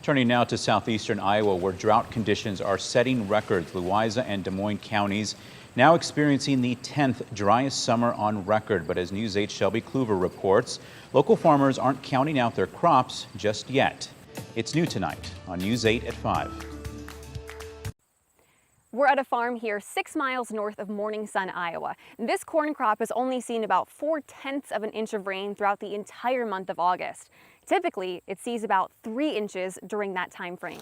Turning now to southeastern Iowa, where drought conditions are setting records. Louisa and Des Moines counties now experiencing the 10th driest summer on record. But as News 8's Shelby Kluver reports, local farmers aren't counting out their crops just yet. It's new tonight on News 8 at 5. We're at a farm here 6 miles north of Morning Sun, Iowa. This corn crop has only seen about 4/10 of an inch of rain throughout the entire month of August. Typically, it sees about 3 inches during that time frame.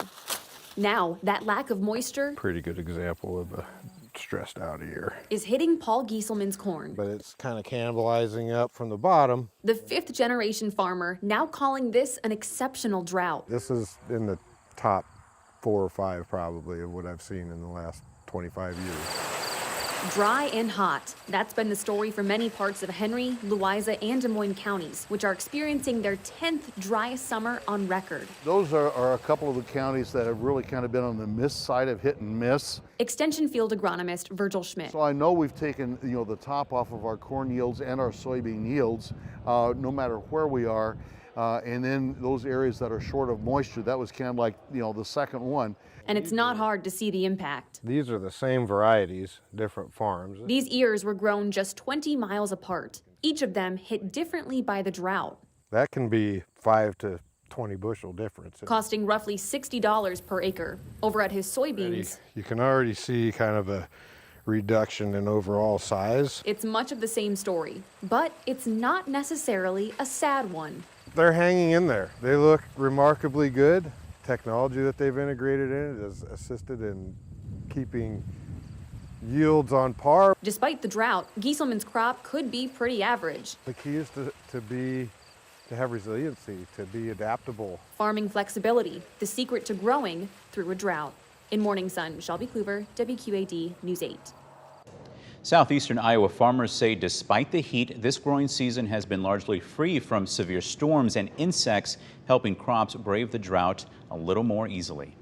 Now, that lack of moisture, pretty good example of a stressed out year, is hitting Paul Gieselman's corn. but it's kind of cannibalizing up from the bottom. The 5th generation farmer now calling this an exceptional drought. This is in the top 4 or 5 probably of what I've seen in the last 25 years. Dry and hot. That's been the story for many parts of Henry, Louisa, and Des Moines counties, which are experiencing their 10th driest summer on record. Those are a couple of the counties that have really kind of been on the miss side of hit and miss. Extension field agronomist Virgil Schmidt. So I know we've taken the top off of our corn yields and our soybean yields, no matter where we are. And then those areas that are short of moisture, that was kind of like, the second one. And it's not hard to see the impact. These are the same varieties, different farms. These ears were grown just 20 miles apart. Each of them hit differently by the drought. That can be 5 to 20 bushel difference. Costing roughly $60 per acre. Over at his soybeans, You can already see kind of a reduction in overall size. it's much of the same story, but it's not necessarily a sad one. They're hanging in there. They look remarkably good. Technology that they've integrated in it has assisted in keeping yields on par. Despite the drought, Gieselman's crop could be pretty average. The key is to have resiliency, to be adaptable. Farming flexibility, the secret to growing through a drought. In Morning Sun, Shelby Kluver, WQAD News 8. Southeastern Iowa farmers say despite the heat, this growing season has been largely free from severe storms and insects, helping crops brave the drought a little more easily.